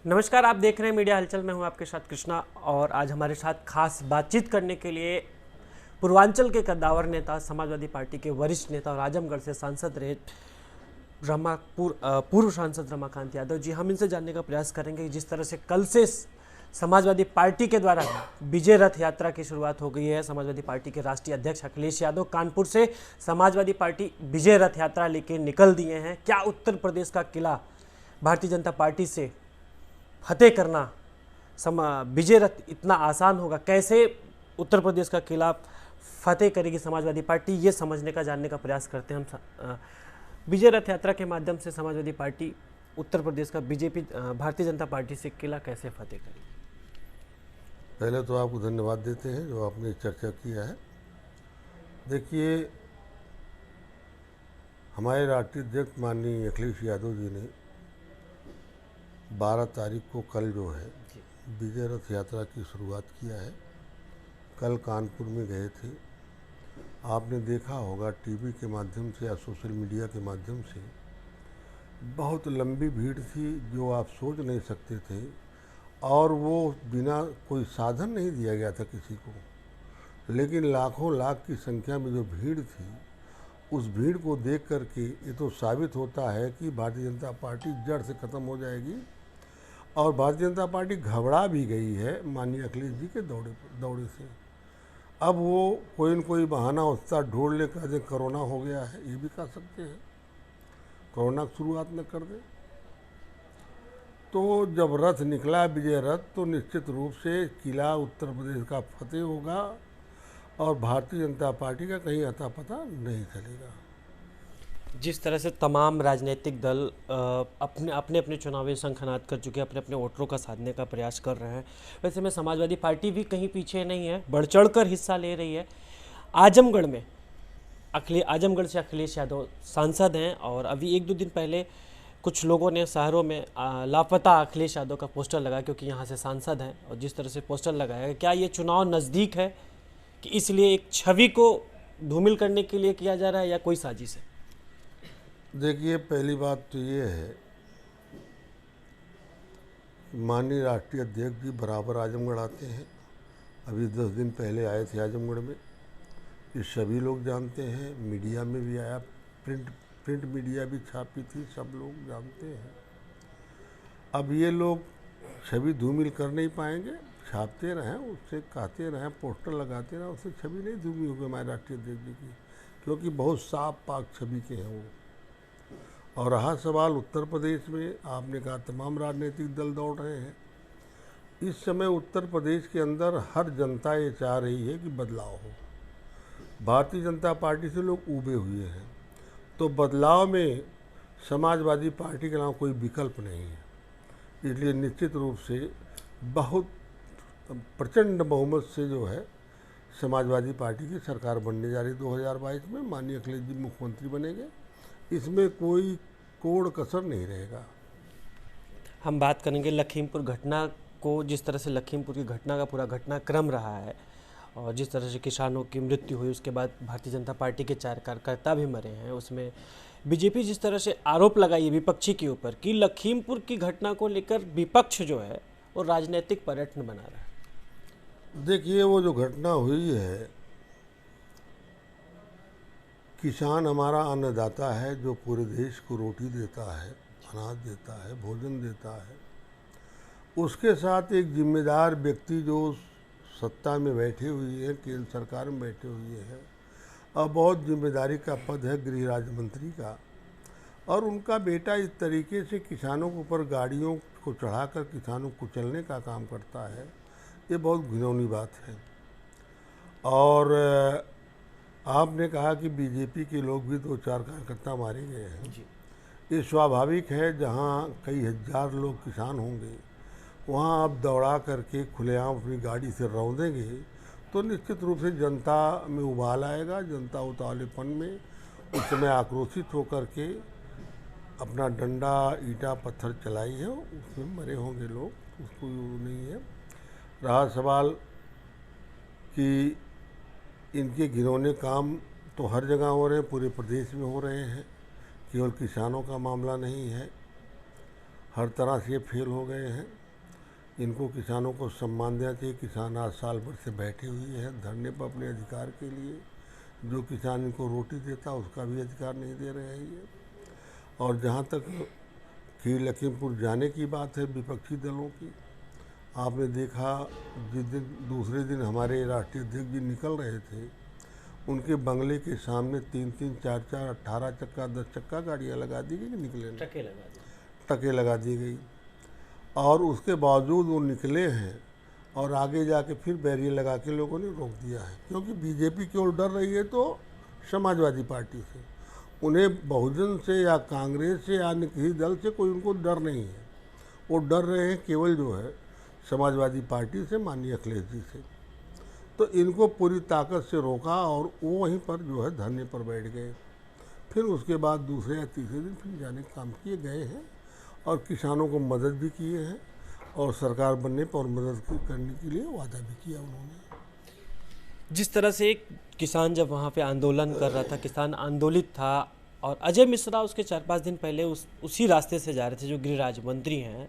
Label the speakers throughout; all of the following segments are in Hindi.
Speaker 1: नमस्कार, आप देख रहे हैं मीडिया हलचल। मैं हूं आपके साथ कृष्णा और आज हमारे साथ खास बातचीत करने के लिए पूर्वांचल के कद्दावर नेता, समाजवादी पार्टी के वरिष्ठ नेता और आजमगढ़ से सांसद रहे पूर्व सांसद रमाकांत यादव जी। हम इनसे जानने का प्रयास करेंगे कि जिस तरह से कल से समाजवादी पार्टी के द्वारा विजय रथ यात्रा की शुरुआत हो गई है। समाजवादी पार्टी के राष्ट्रीय अध्यक्ष अखिलेश यादव कानपुर से समाजवादी पार्टी विजय रथ यात्रा लेकर निकल दिए हैं। क्या उत्तर प्रदेश का किला भारतीय जनता पार्टी से फतेह करना विजय रथ इतना आसान होगा? कैसे उत्तर प्रदेश का किला फतेह करेगी समाजवादी पार्टी, ये समझने का, जानने का प्रयास करते हैं हम। विजय रथ यात्रा के माध्यम से समाजवादी पार्टी उत्तर प्रदेश का भारतीय जनता पार्टी से किला कैसे फतेह करेगी?
Speaker 2: पहले तो आपको धन्यवाद देते हैं जो आपने चर्चा किया है। देखिए, हमारे राष्ट्रीय अध्यक्ष माननीय अखिलेश यादव जी ने 12 तारीख को कल जो है विजय रथ यात्रा की शुरुआत किया है। कल कानपुर में गए थे। आपने देखा होगा टीवी के माध्यम से या सोशल मीडिया के माध्यम से बहुत लंबी भीड़ थी जो आप सोच नहीं सकते थे, और वो बिना कोई साधन नहीं दिया गया था किसी को, लेकिन लाखों लाख की संख्या में जो भीड़ थी, उस भीड़ को देख करके ये तो साबित होता है कि भारतीय जनता पार्टी जड़ से ख़त्म हो जाएगी। और भारतीय जनता पार्टी घबरा भी गई है माननीय अखिलेश जी के दौड़े से। अब वो कोई न कोई बहाना उसका ढूंढ ले, कह दे कोरोना हो गया है, ये भी कह सकते हैं, कोरोना की शुरुआत न कर दे। तो जब रथ निकला विजय रथ, तो निश्चित रूप से किला उत्तर प्रदेश का फतेह होगा और भारतीय जनता पार्टी का कहीं अता पता नहीं चलेगा।
Speaker 1: जिस तरह से तमाम राजनीतिक दल अपने अपने चुनावी शंखनाद कर चुके हैं, अपने अपने वोटरों का साधने का प्रयास कर रहे हैं, वैसे में समाजवादी पार्टी भी कहीं पीछे नहीं है, बढ़ चढ़ कर हिस्सा ले रही है। आजमगढ़ में आजमगढ़ से अखिलेश यादव सांसद हैं और अभी एक दो दिन पहले कुछ लोगों ने शहरों में लापता अखिलेश यादव का पोस्टर लगाया, क्योंकि यहाँ से सांसद हैं। और जिस तरह से पोस्टर लगाया, क्या ये चुनाव नज़दीक है कि इसलिए एक छवि को धूमिल करने के लिए किया जा रहा है, या कोई साजिश है?
Speaker 2: देखिए, पहली बात तो ये है, माननीय राष्ट्रीय अध्यक्ष जी बराबर आजमगढ़ आते हैं। अभी 10 दिन पहले आए थे आजमगढ़ में, ये सभी लोग जानते हैं, मीडिया में भी आया, प्रिंट मीडिया भी छापी थी, सब लोग जानते हैं। अब ये लोग छवि धूमिल कर नहीं पाएंगे, छापते रहें, उससे कहते रहें, पोस्टर लगाते रहें, उससे छवि नहीं धूमिल होगी हमारे राष्ट्रीय अध्यक्ष जी की, क्योंकि बहुत साफ पाक छवि के हैं वो। और रहा सवाल उत्तर प्रदेश में, आपने कहा तमाम राजनीतिक दल दौड़ रहे हैं। इस समय उत्तर प्रदेश के अंदर हर जनता ये चाह रही है कि बदलाव हो। भारतीय जनता पार्टी से लोग ऊबे हुए हैं, तो बदलाव में समाजवादी पार्टी के अलावा कोई विकल्प नहीं है। इसलिए निश्चित रूप से बहुत प्रचंड बहुमत से जो है समाजवादी पार्टी की सरकार बनने जा रही है। 2022 में माननीय अखिलेश जी मुख्यमंत्री बनेंगे, इसमें कोई कोड़ कसर नहीं रहेगा।
Speaker 1: हम बात करेंगे लखीमपुर घटना को। जिस तरह से लखीमपुर की घटना का पूरा घटनाक्रम रहा है और जिस तरह से किसानों की मृत्यु हुई, उसके बाद भारतीय जनता पार्टी के 4 कार्यकर्ता भी मरे हैं, उसमें बीजेपी जिस तरह से आरोप लगाई है विपक्षी के ऊपर कि लखीमपुर की घटना को लेकर विपक्ष जो है वो राजनीतिक पर्यटन बना रहा है।
Speaker 2: देखिए, वो जो घटना हुई है, किसान हमारा अन्नदाता है जो पूरे देश को रोटी देता है, अनाज देता है, भोजन देता है। उसके साथ एक जिम्मेदार व्यक्ति जो सत्ता में बैठे हुए हैं, केंद्र सरकार में बैठे हुए हैं, और बहुत जिम्मेदारी का पद है गृह राज्य मंत्री का, और उनका बेटा इस तरीके से किसानों के ऊपर गाड़ियों को चढ़ाकर किसानों को कुचलने का काम करता है, ये बहुत घिनौनी बात है। और आपने कहा कि बीजेपी के लोग भी 2-4 कार्यकर्ता मारे गए हैं। ये स्वाभाविक है, जहाँ कई हजार लोग किसान होंगे, वहाँ आप दौड़ा करके खुलेआम अपनी गाड़ी से रौंदेंगे तो निश्चित रूप से जनता में उबाल आएगा। जनता उतावलेपन में उस समय आक्रोशित होकर के अपना डंडा, ईंटा, पत्थर चलाई है, उसमें मरे होंगे लोग, उसको नहीं है। रहा सवाल कि इनके घिनौने काम तो हर जगह हो रहे हैं, पूरे प्रदेश में हो रहे हैं, केवल किसानों का मामला नहीं है। हर तरह से ये फेल हो गए हैं। इनको किसानों को सम्मान देना चाहिए। किसान आज साल भर से बैठे हुए हैं धरने पर अपने अधिकार के लिए। जो किसान इनको रोटी देता उसका भी अधिकार नहीं दे रहे हैं ये। और जहाँ तक खीर लखीमपुर जाने की बात है विपक्षी दलों की, आपने देखा जिस दिन दूसरे दिन हमारे राष्ट्रीय अध्यक्ष जी निकल रहे थे, उनके बंगले के सामने 3-3, 4-4, 18 चक्का 10 चक्का गाड़ियाँ लगा दी गई कि निकले नहीं, टके लगा दी गई। और उसके बावजूद वो निकले हैं और आगे जाके फिर बैरियर लगा के लोगों ने रोक दिया है। क्योंकि बीजेपी क्यों डर रही है तो समाजवादी पार्टी से, उन्हें बहुजन से या कांग्रेस से या अन्य किसी दल से कोई उनको डर नहीं है। वो डर रहे हैं केवल जो है समाजवादी पार्टी से, माननीय अखिलेश जी से। तो इनको पूरी ताकत से रोका और वो वहीं पर जो है धरने पर बैठ गए। फिर उसके बाद दूसरे या तीसरे दिन फिर जाने के काम किए गए हैं और किसानों को मदद भी किए हैं और सरकार बनने पर मदद करने के लिए वादा भी किया उन्होंने।
Speaker 1: जिस तरह से एक किसान जब वहाँ पे आंदोलन कर रहा था, किसान आंदोलित था और अजय मिश्रा उसके 4-5 दिन पहले उसी रास्ते से जा रहे थे जो गृह राज्य मंत्री हैं,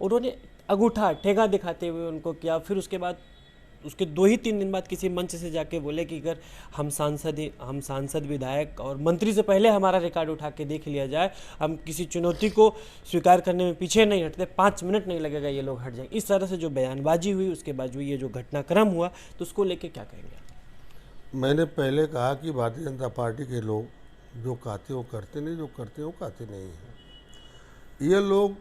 Speaker 1: उन्होंने अंगूठा ठेंगा दिखाते हुए उनको किया। फिर उसके बाद उसके 2 ही 3 दिन बाद किसी मंच से जाके बोले कि अगर हम सांसद विधायक और मंत्री से पहले हमारा रिकॉर्ड उठा के देख लिया जाए, हम किसी चुनौती को स्वीकार करने में पीछे नहीं हटते, 5 मिनट नहीं लगेगा ये लोग हट जाएंगे। इस तरह से जो बयानबाजी हुई, उसके बाद जो ये जो घटनाक्रम हुआ, तो उसको लेके क्या कहेंगे?
Speaker 2: मैंने पहले कहा कि भारतीय जनता पार्टी के लोग जो कहते वो करते नहीं, जो करते वो कहते नहीं हैं। ये लोग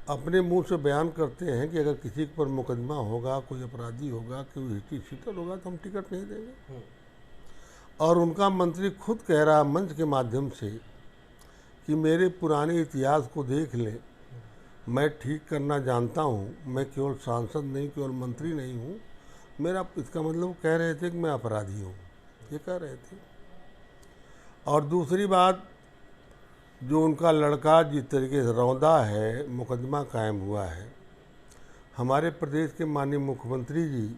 Speaker 2: अपने मुंह से बयान करते हैं कि अगर किसी पर मुकदमा होगा, कोई अपराधी होगा, कोई हिस्ट्री शीटर होगा तो हम टिकट नहीं देंगे। और उनका मंत्री खुद कह रहा मंच के माध्यम से कि मेरे पुराने इतिहास को देख ले, मैं ठीक करना जानता हूँ, मैं केवल सांसद नहीं, केवल मंत्री नहीं हूँ, मेरा इसका मतलब कह रहे थे कि मैं अपराधी हूँ, ये कह रहे थे। और दूसरी बात, जो उनका लड़का जिस तरीके से रौंदा है, मुकदमा कायम हुआ है, हमारे प्रदेश के माननीय मुख्यमंत्री जी,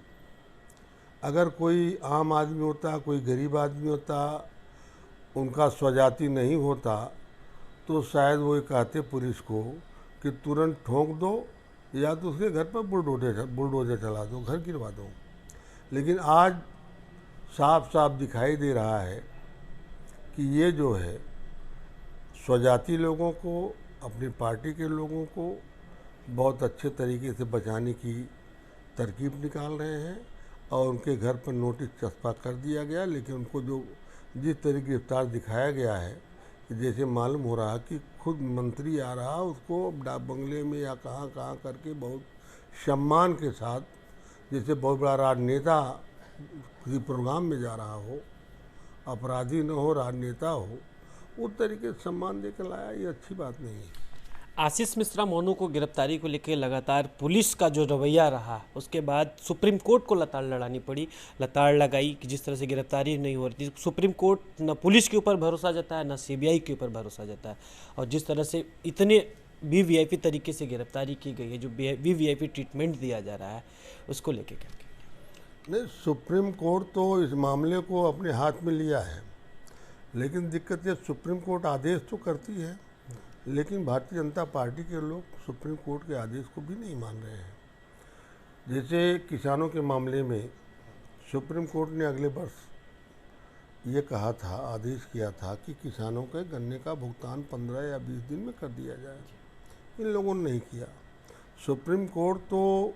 Speaker 2: अगर कोई आम आदमी होता, कोई गरीब आदमी होता, उनका स्वजाति नहीं होता, तो शायद वो कहते पुलिस को कि तुरंत ठोक दो या तो उसके घर पर बुलडोजर चला दो, घर गिरवा दो। लेकिन आज साफ साफ दिखाई दे रहा है कि ये जो है स्वजाति लोगों को, अपनी पार्टी के लोगों को बहुत अच्छे तरीके से बचाने की तरकीब निकाल रहे हैं और उनके घर पर नोटिस चस्पा कर दिया गया। लेकिन उनको जो जिस तरह की गिरफ्तार दिखाया गया है कि जैसे मालूम हो रहा कि खुद मंत्री आ रहा, उसको डाक बंगले में या कहाँ कहाँ करके बहुत सम्मान के साथ, जैसे बहुत बड़ा राजनेता किसी प्रोग्राम में जा रहा हो, अपराधी न हो, राजनेता हो, उस तरीके से सम्मान देकर लाया। ये अच्छी बात नहीं है।
Speaker 1: आशीष मिश्रा मोनू को गिरफ्तारी को लेकर लगातार पुलिस का जो रवैया रहा, उसके बाद सुप्रीम कोर्ट को लताड़ लड़ानी पड़ी, लताड़ लगाई कि जिस तरह से गिरफ्तारी नहीं हो रही थी। सुप्रीम कोर्ट न पुलिस के ऊपर भरोसा जताया, न सीबीआई के ऊपर भरोसा जताया। और जिस तरह से इतने वीवीआईपी तरीके से गिरफ्तारी की गई है, जो वीवीआईपी ट्रीटमेंट दिया जा रहा है, उसको लेके क्या?
Speaker 2: नहीं, सुप्रीम कोर्ट तो इस मामले को अपने हाथ में लिया है, लेकिन दिक्कत ये सुप्रीम कोर्ट आदेश तो करती है, लेकिन भारतीय जनता पार्टी के लोग सुप्रीम कोर्ट के आदेश को भी नहीं मान रहे हैं। जैसे किसानों के मामले में सुप्रीम कोर्ट ने अगले वर्ष ये कहा था, आदेश किया था कि किसानों के गन्ने का भुगतान 15 या 20 दिन में कर दिया जाए। इन लोगों ने नहीं किया। सुप्रीम कोर्ट तो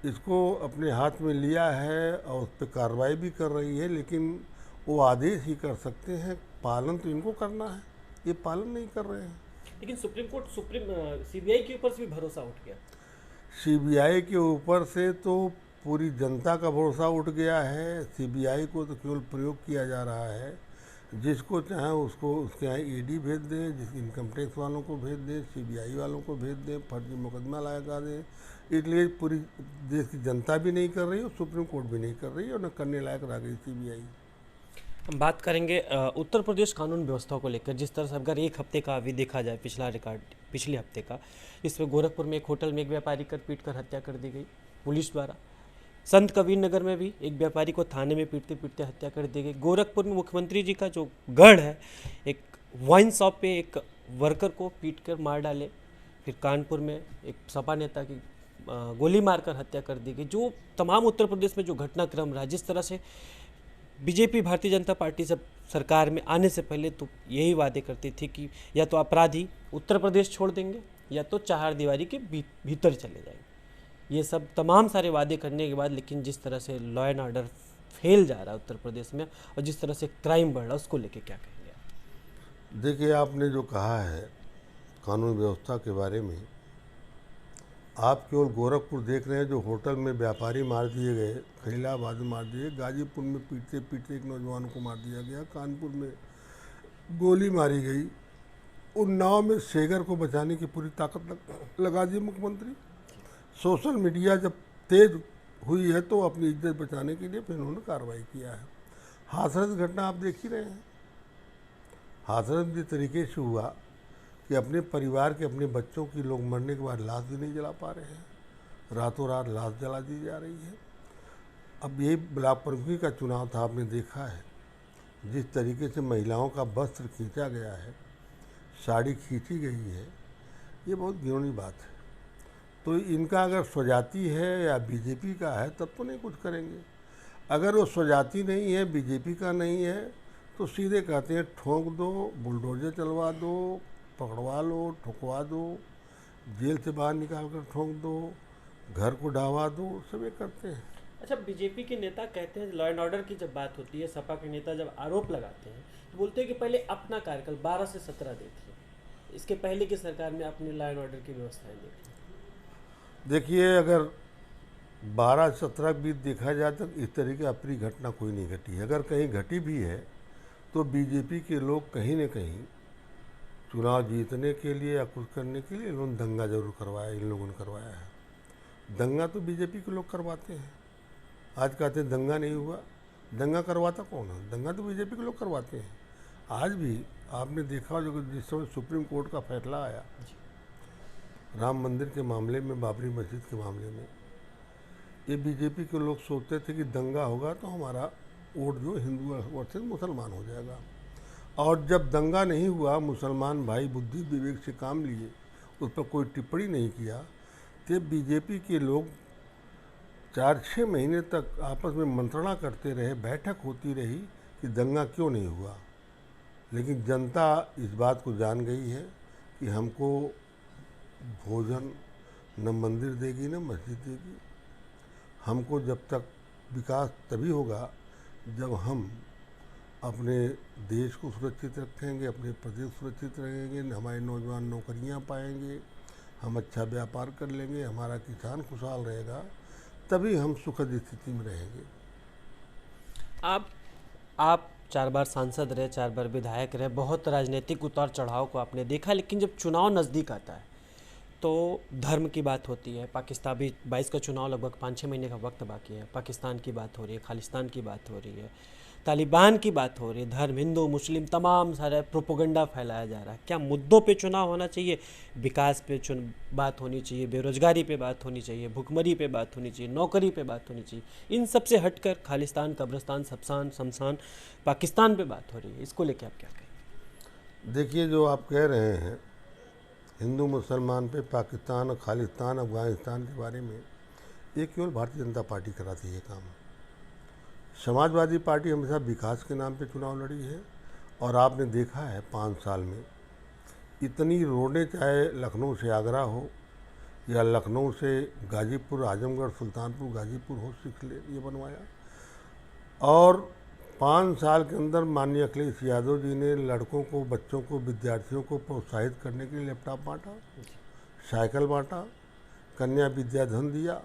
Speaker 2: इसको अपने हाथ में लिया है और उस पर कार्रवाई भी कर रही है, लेकिन वो आदेश ही कर सकते हैं, पालन तो इनको करना है, ये पालन नहीं कर रहे हैं।
Speaker 1: लेकिन सुप्रीम कोर्ट सीबीआई के ऊपर से भी भरोसा उठ गया।
Speaker 2: सीबीआई के ऊपर से तो पूरी जनता का भरोसा उठ गया है। सीबीआई को तो केवल प्रयोग किया जा रहा है, जिसको चाहे उसको उसके यहाँ ईडी भेज दें, जिस इनकम टैक्स वालों को भेज दें, सीबीआई वालों को भेज दें, फर्जी मुकदमा लगा दें। इसलिए पूरी देश की जनता भी नहीं कर रही और सुप्रीम कोर्ट भी नहीं कर रही है और न करने लायक रह गई सीबीआई।
Speaker 1: हम बात करेंगे उत्तर प्रदेश कानून व्यवस्था को लेकर। जिस तरह से अगर एक हफ्ते का अभी देखा जाए, पिछला रिकॉर्ड पिछले हफ्ते का, इसमें गोरखपुर में एक होटल में एक व्यापारी कर पीट कर हत्या कर दी गई पुलिस द्वारा। संत कबीर नगर में भी एक व्यापारी को थाने में पीटते पीटते हत्या कर दी गई। गोरखपुर में मुख्यमंत्री जी का जो गढ़ है, एक वाइन शॉप पे एक वर्कर को पीट कर मार डाले, फिर कानपुर में एक सपा नेता की गोली मारकर हत्या कर दी गई। जो तमाम उत्तर प्रदेश में जो घटनाक्रम रहा, जिस तरह से बीजेपी भारतीय जनता पार्टी सब सरकार में आने से पहले तो यही वादे करती थी कि या तो अपराधी उत्तर प्रदेश छोड़ देंगे या तो चार दीवारी के भीतर चले जाएंगे। ये सब तमाम सारे वादे करने के बाद लेकिन जिस तरह से लॉ एंड ऑर्डर फेल जा रहा है उत्तर प्रदेश में और जिस तरह से क्राइम बढ़ रहा है, उसको लेके क्या कहेंगे आप?
Speaker 2: देखिए, आपने जो कहा है कानून व्यवस्था के बारे में, आप केवल गोरखपुर देख रहे हैं जो होटल में व्यापारी मार दिए गए, खलीलाबाद में मार दिए, गाजीपुर में पीटते पीटते एक नौजवान को मार दिया गया, कानपुर में गोली मारी गई, उन्नाव में शेगर को बचाने की पूरी ताकत लगा दी मुख्यमंत्री। सोशल मीडिया जब तेज हुई है तो अपनी इज्जत बचाने के लिए फिर उन्होंने कार्रवाई किया है। हाथरस घटना आप देख ही रहे हैं। हाथरस जिस तरीके से हुआ कि अपने परिवार के अपने बच्चों की लोग मरने के बाद लाश भी नहीं जला पा रहे हैं, रातों रात लाश जला दी जा रही है। अब ये ब्लॉक प्रमुखी का चुनाव था, आपने देखा है जिस तरीके से महिलाओं का वस्त्र खींचा गया है, साड़ी खींची गई है, ये बहुत घिनौनी बात है। तो इनका अगर स्वजाति है या बीजेपी का है तब तो नहीं कुछ करेंगे। अगर वो स्वजाति नहीं है, बीजेपी का नहीं है, तो सीधे कहते हैं ठोक दो, बुलडोजर चलवा दो, पकड़वा लो, ठुकवा दो, जेल से बाहर निकाल कर ठोक दो, घर को ढावा दो, सब ये करते हैं।
Speaker 1: अच्छा, बीजेपी के नेता कहते हैं लॉ एंड ऑर्डर की जब बात होती है, सपा के नेता जब आरोप लगाते हैं तो बोलते हैं कि पहले अपना कार्यकाल 12 से 17 देखिए, इसके पहले की सरकार में अपनी लॉ एंड ऑर्डर की व्यवस्थाएं देखिए।
Speaker 2: देखिए, अगर 12-17 बीत देखा जाए तो इस तरह की अप्रिय घटना कोई नहीं घटी है। अगर कहीं घटी भी है तो बीजेपी के लोग कहीं न कहीं चुनाव जीतने के लिए या कुछ करने के लिए इन्होंने दंगा जरूर करवाया, इन लोगों ने करवाया है। दंगा तो बीजेपी के लोग करवाते हैं। आज कहते हैं दंगा नहीं हुआ, दंगा करवाता कौन है? दंगा तो बीजेपी के लोग करवाते हैं। आज भी आपने देखा जो जिस समय सुप्रीम कोर्ट का फैसला आया राम मंदिर के मामले में, बाबरी मस्जिद के मामले में, ये बीजेपी के लोग सोचते थे कि दंगा होगा तो हमारा वोट जो हिंदू वर्सेस मुसलमान हो जाएगा। और जब दंगा नहीं हुआ, मुसलमान भाई बुद्धि विवेक से काम लिए, उस पर कोई टिप्पणी नहीं किया, तो बीजेपी के लोग 4-6 महीने तक आपस में मंत्रणा करते रहे, बैठक होती रही कि दंगा क्यों नहीं हुआ। लेकिन जनता इस बात को जान गई है कि हमको भोजन न मंदिर देगी न मस्जिद देगी। हमको जब तक विकास तभी होगा जब हम अपने देश को सुरक्षित रखेंगे, अपने प्रदेश सुरक्षित रहेंगे, हमारे नौजवान नौकरियां पाएंगे, हम अच्छा व्यापार कर लेंगे, हमारा किसान खुशहाल रहेगा, तभी हम सुखद स्थिति में रहेंगे।
Speaker 1: आप 4 बार सांसद रहे, 4 बार विधायक रहे, बहुत राजनीतिक उतार चढ़ाव को आपने देखा, लेकिन जब चुनाव नज़दीक आता है तो धर्म की बात होती है। पाकिस्तान भी 22 का चुनाव लगभग 5-6 महीने का वक्त बाकी है, पाकिस्तान की बात हो रही है, खालिस्तान की बात हो रही है, तालिबान की बात हो रही है, धर्म, हिंदू मुस्लिम तमाम सारा प्रोपोगंडा फैलाया जा रहा है। क्या मुद्दों पे चुनाव होना चाहिए? विकास पे बात होनी चाहिए, बेरोजगारी पे बात होनी चाहिए, भुखमरी पे बात होनी चाहिए, नौकरी पे बात होनी चाहिए? इन सब से हटकर खालिस्तान, कब्रिस्तान, शमशान, पाकिस्तान पे बात हो रही है, इसको लेके आप क्या कहें?
Speaker 2: देखिए, जो आप कह रहे हैं हिंदू मुसलमान पे, पाकिस्तान और खालिस्तान, अफगानिस्तान के बारे में, ये केवल भारतीय जनता पार्टी कराती है काम। समाजवादी पार्टी हमेशा विकास के नाम पे चुनाव लड़ी है। और आपने देखा है 5 साल में इतनी रोडें, चाहे लखनऊ से आगरा हो या लखनऊ से गाजीपुर, आजमगढ़, सुल्तानपुर, गाजीपुर हो, ये बनवाया। और 5 साल के अंदर माननीय अखिलेश यादव जी ने लड़कों को, बच्चों को, विद्यार्थियों को प्रोत्साहित करने के लिए लैपटॉप बांटा, साइकिल बांटा, कन्या विद्याधन दिया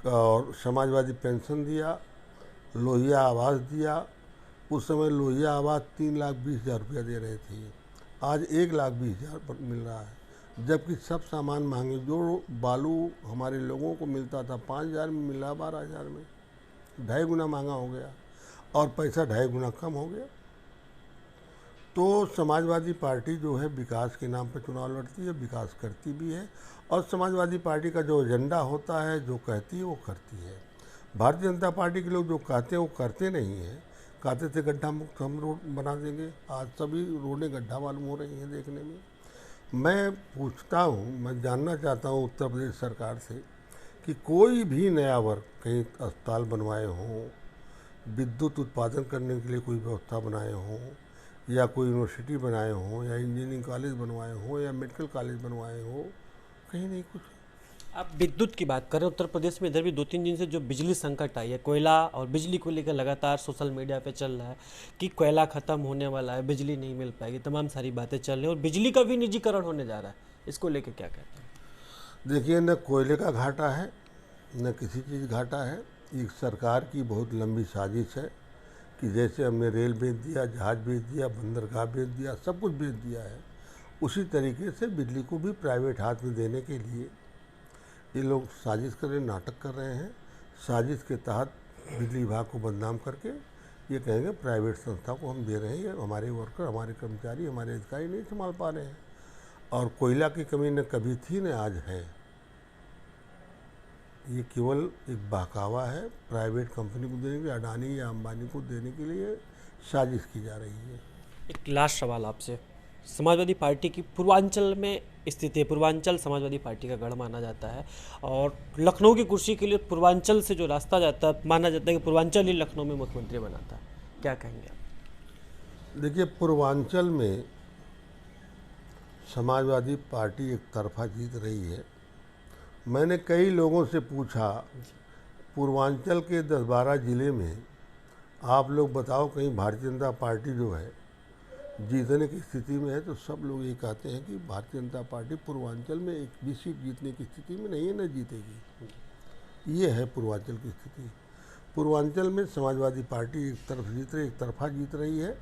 Speaker 2: और समाजवादी पेंशन दिया, लोहिया आवास दिया। उस समय लोहिया आवास 3,20,000 रुपया दे रहे थे, आज 1,20,000 मिल रहा है। जबकि सब सामान महंगे, जो बालू हमारे लोगों को मिलता था 5,000 में मिल रहा 12,000 में, 2.5 गुना महंगा हो गया और पैसा 2.5 गुना कम हो गया। तो समाजवादी पार्टी जो है विकास के नाम पर चुनाव लड़ती है, विकास करती भी है, और समाजवादी पार्टी का जो एजेंडा होता है, जो कहती है वो करती है। भारतीय जनता पार्टी के लोग जो कहते हैं वो करते नहीं हैं। कहते थे गड्ढा मुक्त हम रोड बना देंगे, आज सभी रोडें गड्ढा मालूम हो रही हैं देखने में। मैं पूछता हूँ, मैं जानना चाहता हूँ उत्तर प्रदेश सरकार से कि कोई भी नया वर्ग कहीं अस्पताल बनवाए हों, विद्युत उत्पादन करने के लिए कोई व्यवस्था बनाए हों, या कोई यूनिवर्सिटी बनाए हों, या इंजीनियरिंग कॉलेज बनवाए हों, या मेडिकल कॉलेज बनवाए हों, कहीं नहीं कुछ।
Speaker 1: आप विद्युत की बात करें, उत्तर प्रदेश में इधर भी 2-3 दिन से जो बिजली संकट आई है, कोयला और बिजली को लेकर लगातार सोशल मीडिया पे चल रहा है कि कोयला खत्म होने वाला है, बिजली नहीं मिल पाएगी, तमाम सारी बातें चल रही हैं और बिजली का भी निजीकरण होने जा रहा है। इसको लेकर क्या कहते हैं?
Speaker 2: देखिए, न कोयले का घाटा है, न किसी चीज़ घाटा है। ये सरकार की बहुत लंबी साजिश है कि जैसे हमने रेल बेच दिया, जहाज़ बेच दिया, बंदरगाह बेच दिया, सब कुछ बेच दिया है, उसी तरीके से बिजली को भी प्राइवेट हाथ में देने के लिए ये लोग साजिश कर रहे हैं, नाटक कर रहे हैं। साजिश के तहत बिजली विभाग को बदनाम करके ये कहेंगे प्राइवेट संस्था को हम दे रहे हैं, हमारे वर्कर, हमारे कर्मचारी, हमारे अधिकारी नहीं संभाल पा रहे हैं। और कोयला की कमी न कभी थी न आज है, ये केवल एक बहकावा है, प्राइवेट कंपनी को देने के लिए, अडानी या अंबानी को देने के लिए साजिश की जा रही है।
Speaker 1: एक लास्ट सवाल आपसे, समाजवादी पार्टी की पूर्वांचल में स्थिति है, पूर्वांचल समाजवादी पार्टी का गढ़ माना जाता है और लखनऊ की कुर्सी के लिए पूर्वांचल से जो रास्ता जाता है, माना जाता है कि पूर्वांचल ही लखनऊ में मुख्यमंत्री बनाता है, क्या कहेंगे आप?
Speaker 2: देखिए, पूर्वांचल में समाजवादी पार्टी एक तरफा जीत रही है। मैंने कई लोगों से पूछा, पूर्वांचल के 10-12 ज़िले में आप लोग बताओ कहीं भारतीय जनता पार्टी जो है जीतने की स्थिति में है, तो सब लोग ये कहते हैं कि भारतीय जनता पार्टी पूर्वांचल में एक भी सीट जीतने की स्थिति में नहीं है, न जीतेगी। ये है पूर्वांचल की स्थिति। पूर्वांचल में समाजवादी पार्टी एक तरफ जीत रही, एक तरफा जीत रही है,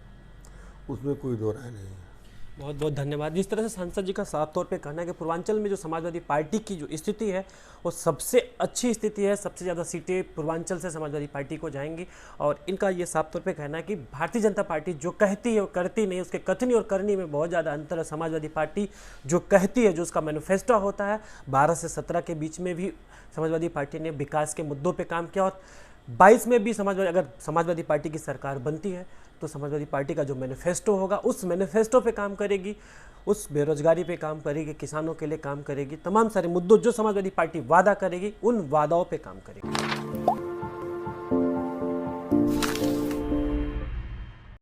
Speaker 2: उसमें कोई दो राय नहीं है।
Speaker 1: बहुत बहुत धन्यवाद। जिस तरह से सांसद जी का साफ तौर पे कहना है कि पूर्वांचल में जो समाजवादी पार्टी की जो स्थिति है वो सबसे अच्छी स्थिति है, सबसे ज़्यादा सीटें पूर्वांचल से समाजवादी पार्टी को जाएंगी और इनका ये साफ तौर पे कहना है कि भारतीय जनता पार्टी जो कहती है वो करती नहीं, उसके कथनी और करनी में बहुत ज़्यादा अंतर है। समाजवादी पार्टी जो कहती है, जो उसका मैनिफेस्टो होता है, 12 से 17 के बीच में भी समाजवादी पार्टी ने विकास के मुद्दों पर काम किया और 22 में भी अगर समाजवादी पार्टी की सरकार बनती है तो समाजवादी पार्टी का जो मैनिफेस्टो होगा उस मैनिफेस्टो पे काम करेगी, उस बेरोजगारी पे काम करेगी, किसानों के लिए काम करेगी, तमाम सारे मुद्दों जो समाजवादी पार्टी वादा करेगी उन वादाओं पे काम करेगी।